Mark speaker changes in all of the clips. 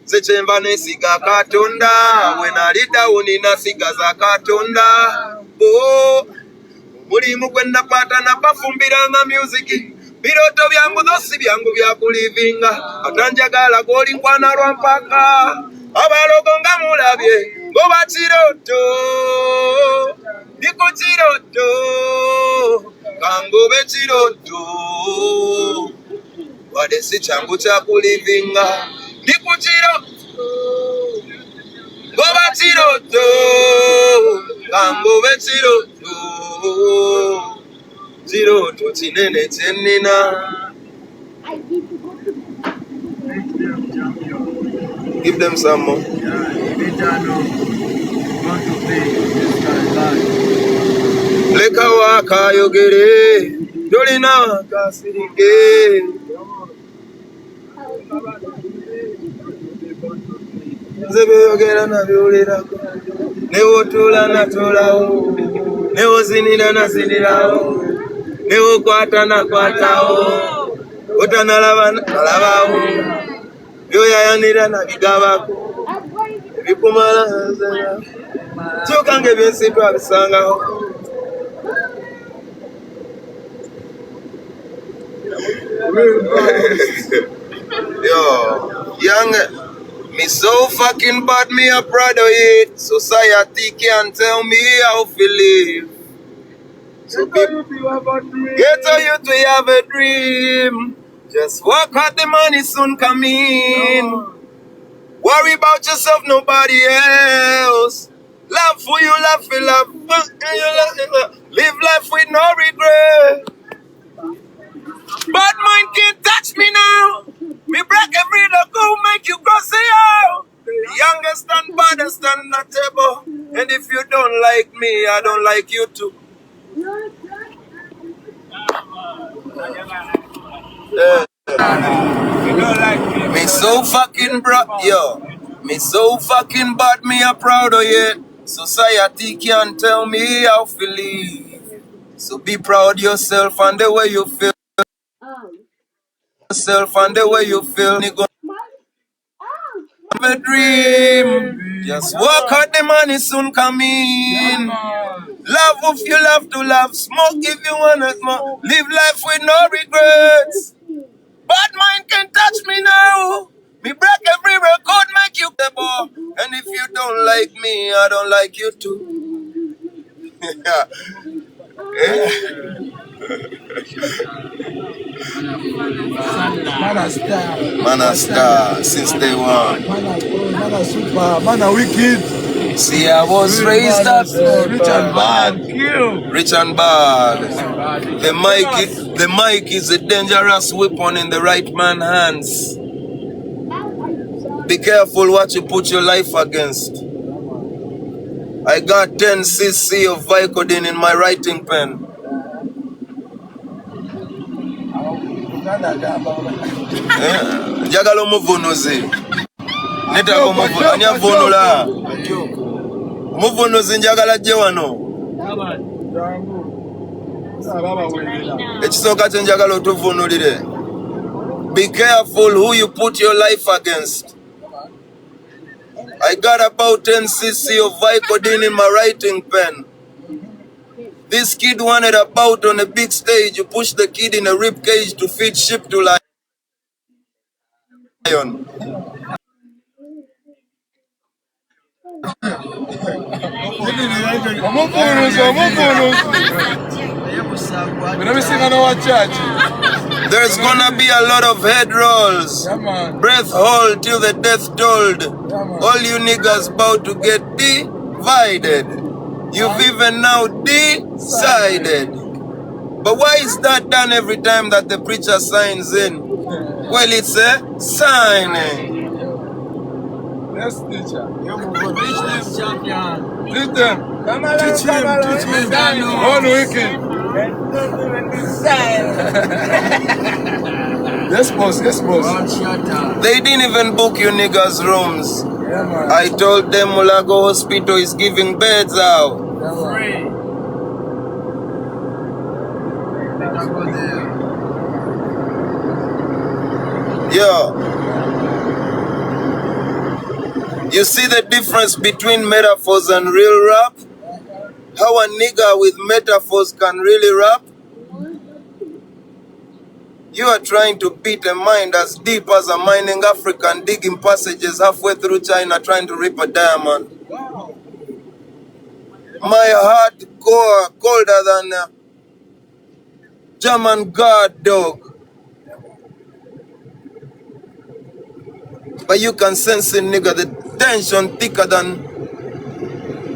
Speaker 1: Zechemba nesiga katonda. When I read down in a sigaza katonda. Oh, mulimu kwenda kwata na pafumbira na music. Biroto byangu dosi byangu bya kulivinga. Atanjagala goli nkwana rwampaka. Abalogo nga mulabye. Goba chiroto. Diko chiroto. Kangobe chiroto. Wadesi changu cha kulivinga. Diko chiroto. Goba chiroto. Kangobe chiroto. Chiroto chinene chenina. Give them some more. Leka waka yogere. Dolina kasirike. Zebe yogera na biolera. Newo tula na tulao. Newo zinira na zinirao. Newo kwata na kwatao. Utana labao. Yo yayanira na bigabako. Bikumala hazera. Chokange byensitu abisangaho. Yo, young, me so fucking bad, me a proud of it. Society can't tell me how to live. So get to you to have a dream. Just work hard, the money soon come in. Worry about yourself, nobody else. Love for you, love for love. Live life with no regret. Bad mind can't touch me now. Me break every logo, make you cross the out. The youngest and baddest on the table. And if you don't like me, I don't like you too. Yeah. Me so fucking me so fucking bad, me a proud of it. Society can't tell me how to live. So be proud yourself and the way you feel. Yourself and the way you feel. You have a dream. Just work hard, the money soon come in. Love if you love to love. Smoke if you wanna smoke. Live life with no regrets. Bad mind can touch me now. Me break every record, make you table. And if you don't like me, I don't like you too. Man a star since day one.
Speaker 2: Man a super, man a wicked.
Speaker 1: See, I was raised up rich and bad. Rich and bad. The mic is a dangerous weapon in the right man's hands. Be careful what you put your life against. I got 10 cc of Vicodin in my writing pen. Jagalo muvunuzi. Nitako muvunuzi. Anya vunula. Muvunuzi njagala jewano. Ekisoka kye njagala otuvunulire. Be careful who you put your life against. I got about 10 cc of Vicodin in my writing pen. This kid wanted a bout on a big stage. You push the kid in a rib cage to feed sheep to lion. There's gonna be a lot of head rolls. Breath hold till the death tolled. All you niggas about to get divided. You've even now decided. But why is that done every time that the preacher signs in? Well, it's a signing.
Speaker 2: Yes, teacher. Teach this champion. Teach them. Teach him. On weekend. Yes, boss. Yes, boss.
Speaker 1: They didn't even book you niggas' rooms. Yeah, I told them Mulago Hospital is giving beds out.
Speaker 2: Free.
Speaker 1: Yeah. You see the difference between metaphors and real rap? How a nigga with metaphors can really rap? You are trying to beat a mind as deep as a mining African digging passages halfway through China trying to rip a diamond.
Speaker 2: Wow.
Speaker 1: My heart colder than a German guard dog. But you can sense it, nigga, the tension thicker than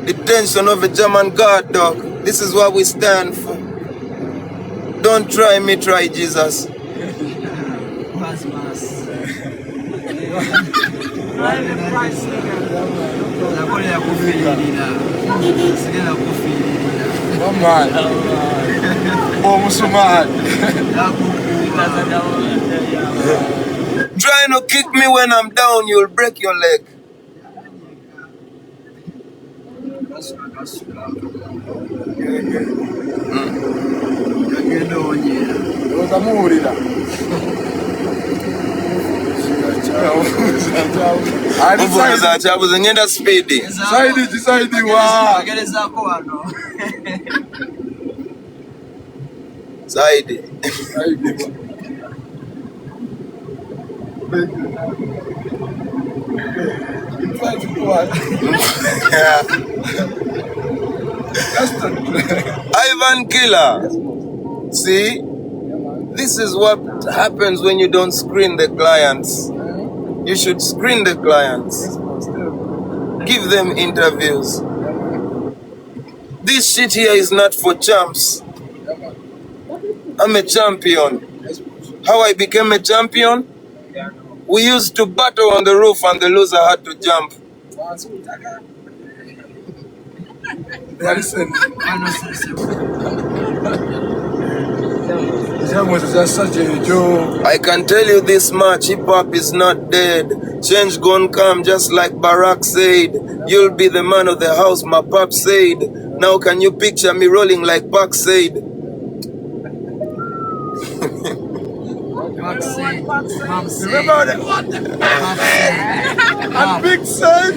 Speaker 1: the tension of a German guard dog. This is what we stand for. Don't try me, try Jesus. Trying to kick me when I'm down, you'll break your leg. Atabuse ngenda speedy.
Speaker 2: Side wa.
Speaker 1: Side. Ivan Killer. See? This is what happens when you don't screen the clients. You should screen the clients. Give them interviews. This shit here is not for champs. I'm a champion. How I became a champion? We used to battle on the roof and the loser had to jump. I can tell you this much, hip-hop is not dead. Change gon' come just like Barack said. You'll be the man of the house, my pop said. Now can you picture me rolling like Buck said?
Speaker 2: Remember that? And Big said.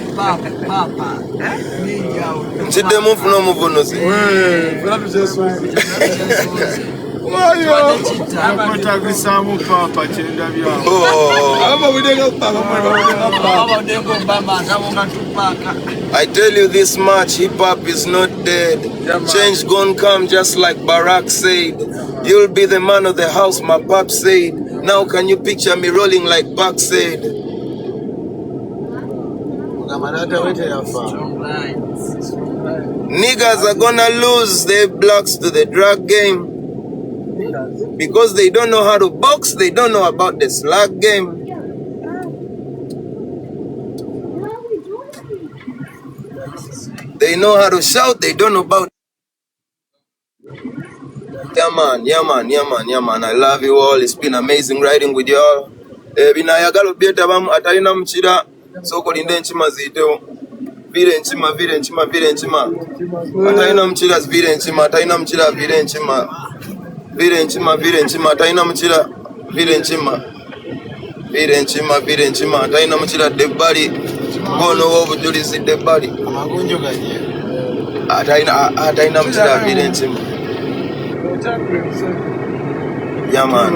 Speaker 1: I tell you this much, hip-hop is not dead. Change gon' come just like Barack said. You'll be the man of the house, my pop said. Now can you picture me rolling like Buck said? Niggas are gonna lose their blocks to the drug game. Because they don't know how to box, they don't know about the slug game. They know how to shout, they don't know about. Yeah man, yeah man, yeah man, yeah man. I love you all. It's been amazing riding with y'all. Binayagala obyeta bamu atalina mukira soko linde enchima ziyitewo. Vire enchima, vire enchima, vire enchima. Atalina mukira vire enchima, atalina mukira vire enchima. Vire enchima, vire enchima, atalina mukira vire enchima. Vire enchima, vire enchima, atalina mukira debbali. Gono wobujulizi debbali.
Speaker 2: Amagunjo ganye.
Speaker 1: Atalina mukira vire enchima. Yeah man.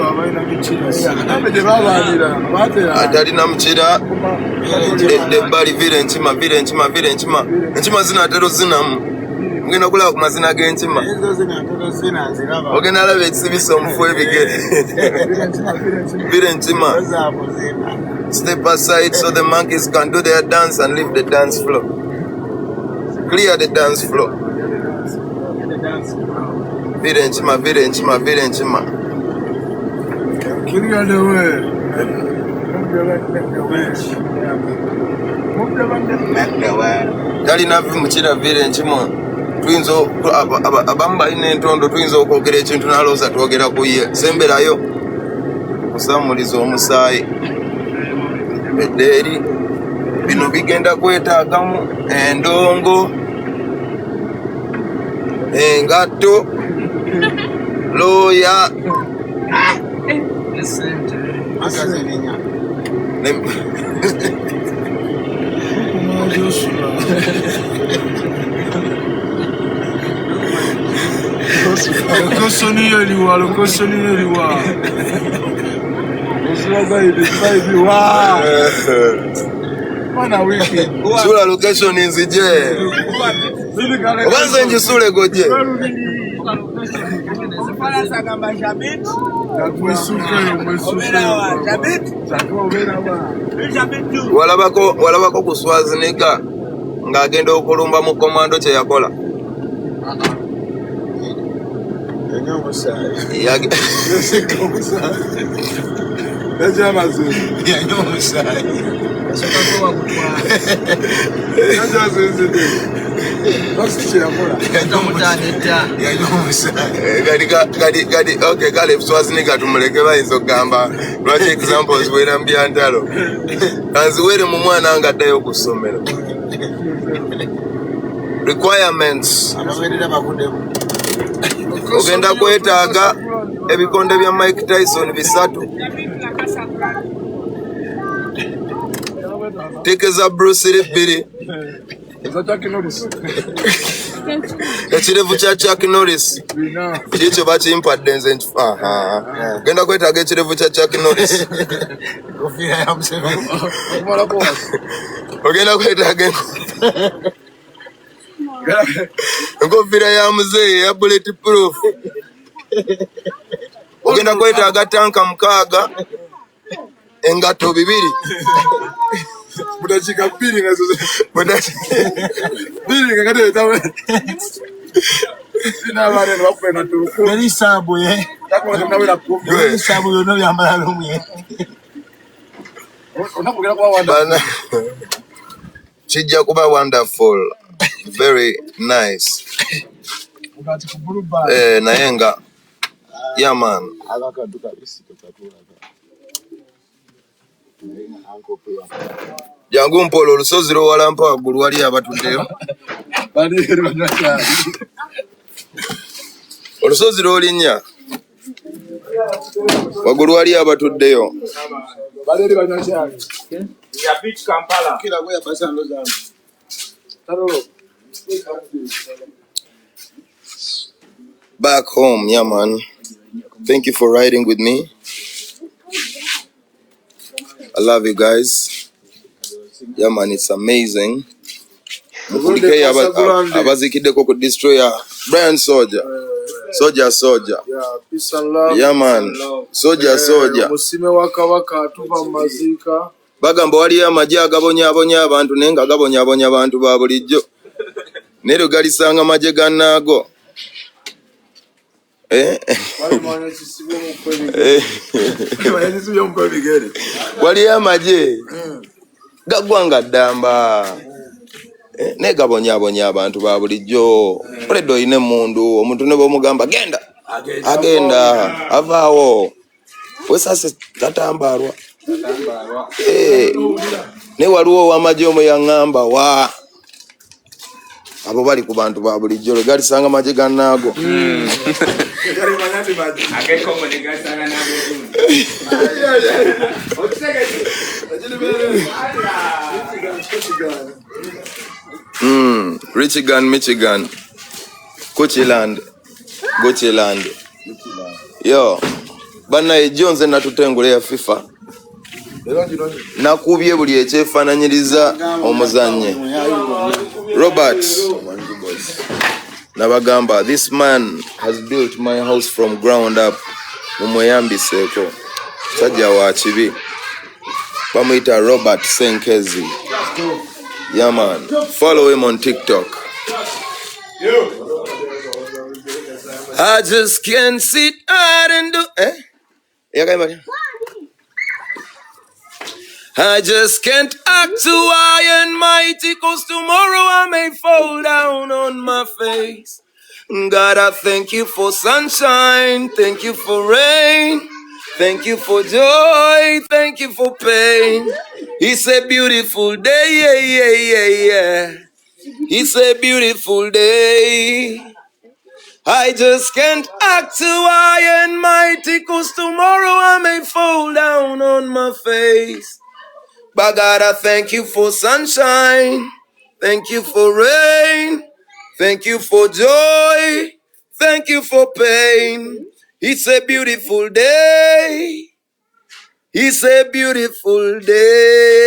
Speaker 1: Atalina mukira debbali vire enchima, vire enchima, vire enchima. Enchima zinatero zinamu. Mugenda kulaba ku mazina g'enchima. Ogenda alaba ekisibisa omufu ebigere. Vire enchima. Step aside so the monkeys can do their dance and leave the dance floor. Clear the dance floor. Vire enchima, vire enchima, vire enchima.
Speaker 2: Clear the way.
Speaker 1: Talina mukira vire enchima. Tuyinza abamu balina entondo tuyinza okwogera ekintu nalooza twogera ku ye. Semberayo kusamuliza omusaayi. Eddeeri bino bigenda kwetaagamu endongo, engatto, looya, Sula location nzije. Obanze njisule goje. Walabako kuswazinika ng'agenda okulumba mu komando kye yakola. Okay, kale Swaziniga tumuleke bayinza okugamba lwaki examples wera mbyantalo kanziwere mu mwana nga addayo ku ssomero. Requirements ogenda kwetaaga ebikonde bya Mike Tyson 3, teke za Bruce Lee 2, ekirevu kya Chuck Norris kikyo bakimpadde nze ogenda kwetaaga ekirevu kya Chuck Norris. Ogenda kwetaaga enkofiira ya muzeeyi eya bullet proof. Ogenda kwetaaga tanka 6, engato 2, budakika 2 nazo bili ngate tawe sina bale bakufena tu bali sabu ye takwa tunawela ku bali sabu yono byambala lumwe onakugera kwa wanda kijja kuba wonderful, very nice. Naye nga yeah man jangu mpolo olusozi lwowalampa waggulu wali abatuddeyo. Olusozi lwolinnya waggulu wali abatuddeyo. Back home, yeah man. Thank you for riding with me. I love you guys. Yeah man, it's amazing. Mukudike abazikiddeko ku destroyer Brian Soldier.
Speaker 2: Yeah, peace and love.
Speaker 1: Yeah man, Soldier.
Speaker 2: Musime wa kabaka atuva mazika.
Speaker 1: Bagamba wali amagye agabonyabonya abantu naye nga gabonyabonya abantu ba bulijjo. Nero galisanga magye gannaago. Wali amagye gagwanga ddamba naye gabonyabonya abantu ba bulijjo. Oledde oyina emundu omuntu ne bw'omugamba genda agenda avaawo wesase tatambalwa. Ne waliwo ow'amagye omwe yaŋŋamba wa abo bali ku bantu ba bulijjo lwe galisanga magye gannaago. Michigan, Gucciland. Yo, bana Jones natutengule ya FIFA. Nakubye buli ekyefaananyiriza omuzannye. Robert nabagamba, this man has built my house from ground up. Mumweyambiseeko sajja wa kibi bamuyita Robert Senkezi. Yeah man, follow him on TikTok. I just can't sit and do I just can't act too high and mighty, 'cause tomorrow I may fall down on my face. God, I thank you for sunshine, thank you for rain, thank you for joy, thank you for pain. It's a beautiful day, yeah. It's a beautiful day. I just can't act too high and mighty, 'cause tomorrow I may fall down on my face. But God, I thank you for sunshine. Thank you for rain. Thank you for joy. Thank you for pain. It's a beautiful day. It's a beautiful day.